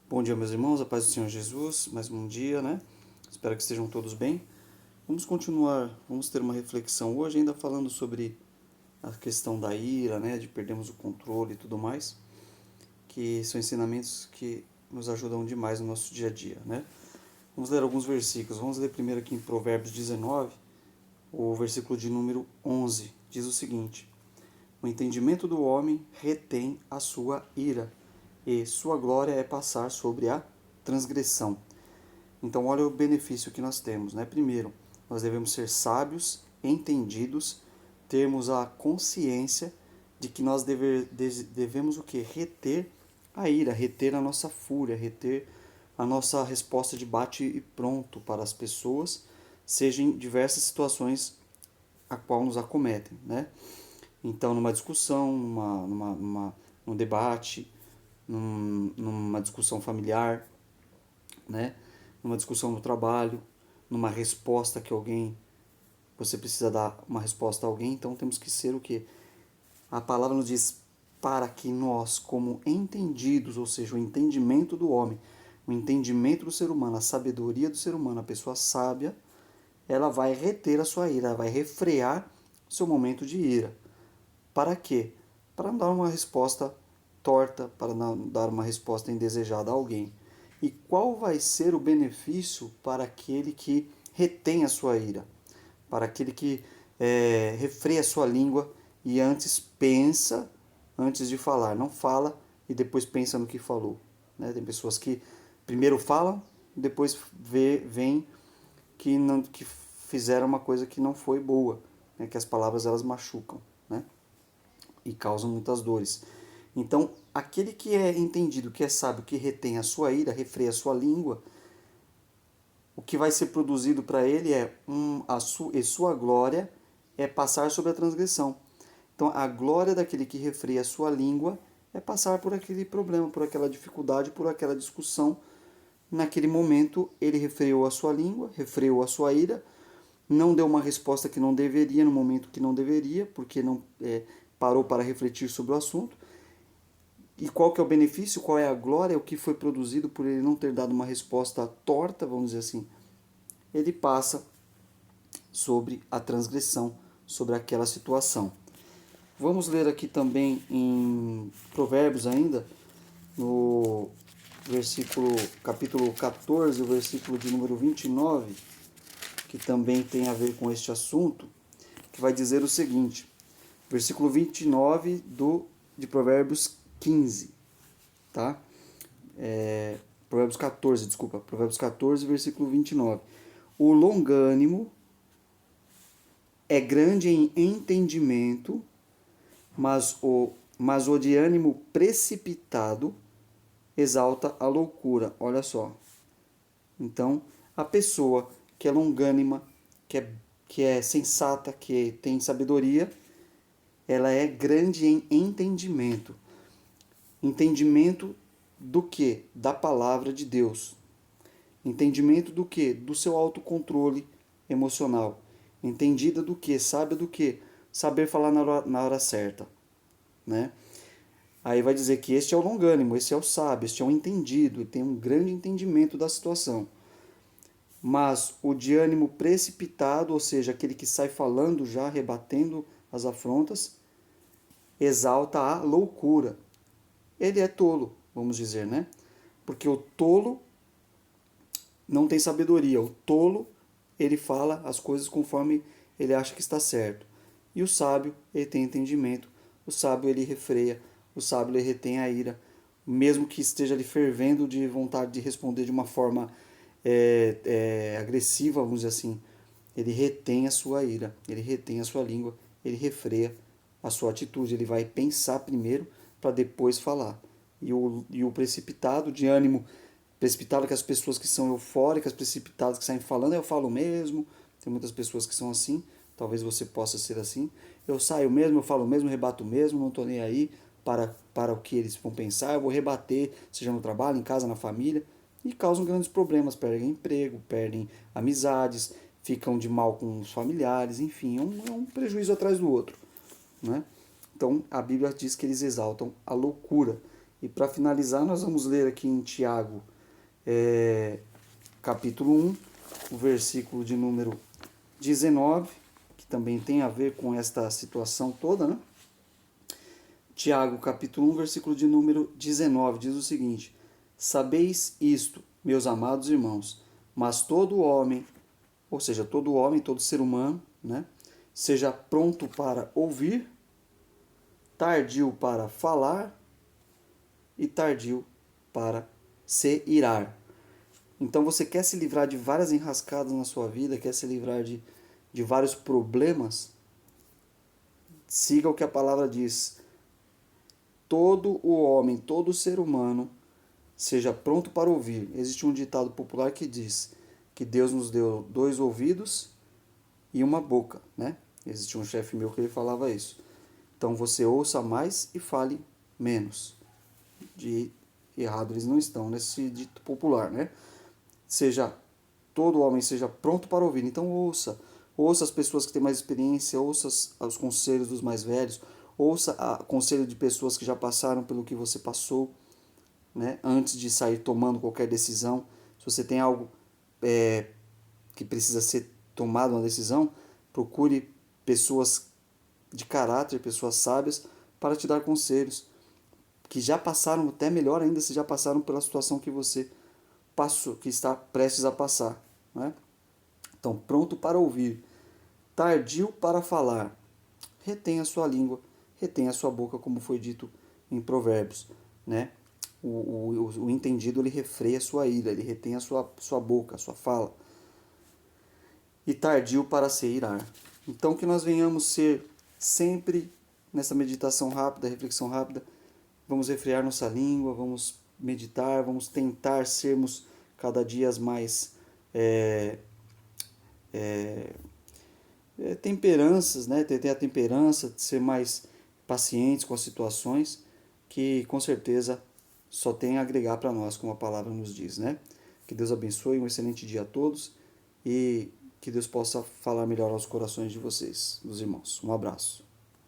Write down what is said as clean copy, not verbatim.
Bom dia, meus irmãos, a paz do Senhor Jesus, mais um dia, né? Espero que estejam todos bem. Vamos continuar, vamos ter uma reflexão hoje, ainda falando sobre a questão da ira, né? De perdermos o controle e tudo mais, que são ensinamentos que nos ajudam demais no nosso dia a dia, né? Vamos ler alguns versículos. Vamos ler primeiro aqui em Provérbios 19, o versículo de número 11. Diz o seguinte: O entendimento do homem retém a sua ira, e sua glória é passar sobre a transgressão. Então, olha o benefício que nós temos, né? Primeiro, nós devemos ser sábios, entendidos, termos a consciência de que nós devemos o quê? Reter a ira, reter a nossa fúria, reter a nossa resposta de bate e pronto para as pessoas, seja em diversas situações a qual nos acometem, né? Então, numa discussão, num debate, numa discussão familiar, né? Numa discussão no trabalho, numa resposta que alguém, você precisa dar uma resposta a alguém, então temos que ser o que? A palavra nos diz para que nós, como entendidos, ou seja, o entendimento do homem, o entendimento do ser humano, a sabedoria do ser humano, a pessoa sábia, ela vai reter a sua ira, ela vai refrear o seu momento de ira. Para quê? Para não dar uma resposta torta, para não dar uma resposta indesejada a alguém. E qual vai ser o benefício para aquele que retém a sua ira? Para aquele que refreia a sua língua e antes pensa antes de falar. Não fala e depois pensa no que falou. Né? Tem pessoas que primeiro falam, depois veem que fizeram uma coisa que não foi boa, né? Que as palavras elas machucam, né? E causam muitas dores. Então, aquele que é entendido, que é sábio, que retém a sua ira, refreia a sua língua, o que vai ser produzido para ele é e sua glória é passar sobre a transgressão. Então, a glória daquele que refreia a sua língua é passar por aquele problema, por aquela dificuldade, por aquela discussão. Naquele momento, ele refreou a sua língua, refreou a sua ira, não deu uma resposta que não deveria no momento que não deveria, porque não parou para refletir sobre o assunto. E qual que é o benefício, qual é a glória, o que foi produzido por ele não ter dado uma resposta torta, vamos dizer assim. Ele passa sobre a transgressão, sobre aquela situação. Vamos ler aqui também em Provérbios ainda, no versículo, capítulo 14, o versículo de número 29, que também tem a ver com este assunto, que vai dizer o seguinte, versículo 29 de Provérbios 15, tá? Provérbios 14, desculpa, Provérbios 14, versículo 29. O longânimo é grande em entendimento, mas o de ânimo precipitado exalta a loucura. Olha só. Então, a pessoa que é longânima, que é sensata, que tem sabedoria, ela é grande em entendimento. Entendimento do que? Da palavra de Deus. Entendimento do que? Do seu autocontrole emocional. Entendida do que? Sábia do que? Saber falar na hora certa. Né? Aí vai dizer que este é o longânimo, esse é o sábio, este é o entendido, tem um grande entendimento da situação. Mas o de ânimo precipitado, ou seja, aquele que sai falando já, rebatendo as afrontas, exalta a loucura. Ele é tolo, vamos dizer, né? Porque o tolo não tem sabedoria. O tolo, ele fala as coisas conforme ele acha que está certo. E o sábio, ele tem entendimento. O sábio, ele refreia. O sábio, ele retém a ira. Mesmo que esteja ali fervendo de vontade de responder de uma forma agressiva, vamos dizer assim, ele retém a sua ira, ele retém a sua língua, ele refreia a sua atitude. Ele vai pensar primeiro para depois falar. E o precipitado, de ânimo precipitado, que as pessoas que são eufóricas, precipitadas, que saem falando, eu falo mesmo. Tem muitas pessoas que são assim, talvez você possa ser assim. Eu saio mesmo, eu falo mesmo, rebato mesmo, não estou nem aí para o que eles vão pensar, eu vou rebater, seja no trabalho, em casa, na família, e causam grandes problemas, perdem emprego, perdem amizades, ficam de mal com os familiares, enfim, é um prejuízo atrás do outro. Né? Então a Bíblia diz que eles exaltam a loucura. E para finalizar, nós vamos ler aqui em Tiago, capítulo 1, o versículo de número 19, que também tem a ver com esta situação toda, né? Tiago, capítulo 1, versículo de número 19, diz o seguinte: Sabeis isto, meus amados irmãos, mas todo homem, ou seja, todo homem, todo ser humano, né, seja pronto para ouvir, tardio para falar e tardio para se irar. Então você quer se livrar de várias enrascadas na sua vida, quer se livrar de vários problemas, siga o que a palavra diz. Todo o homem, todo ser humano, seja pronto para ouvir. Existe um ditado popular que diz que Deus nos deu 2 ouvidos e uma boca, né? Existe um chefe meu que ele falava isso. Então você ouça mais e fale menos. De errado eles não estão nesse dito popular, né? Todo homem seja pronto para ouvir. Então ouça as pessoas que têm mais experiência, ouça os conselhos dos mais velhos, ouça o conselho de pessoas que já passaram pelo que você passou, né? Antes de sair tomando qualquer decisão. Se você tem algo que precisa ser tomado uma decisão, procure pessoas de caráter, pessoas sábias, para te dar conselhos, que já passaram, até melhor ainda, se já passaram pela situação que você passou, que está prestes a passar, né? Então, pronto para ouvir, tardio para falar, retém a sua língua, retém a sua boca, como foi dito em Provérbios, né? O entendido, ele refreia a sua ira, ele retém a sua boca, a sua fala. E tardio para se irar. Então, que nós venhamos ser sempre nessa meditação rápida, reflexão rápida, vamos refrear nossa língua, vamos meditar, vamos tentar sermos cada dia mais temperanças, né? Ter a temperança, ser mais pacientes com as situações, que com certeza só tem a agregar para nós, como a palavra nos diz, né? Que Deus abençoe, um excelente dia a todos e que Deus possa falar melhor aos corações de vocês, dos irmãos. Um abraço.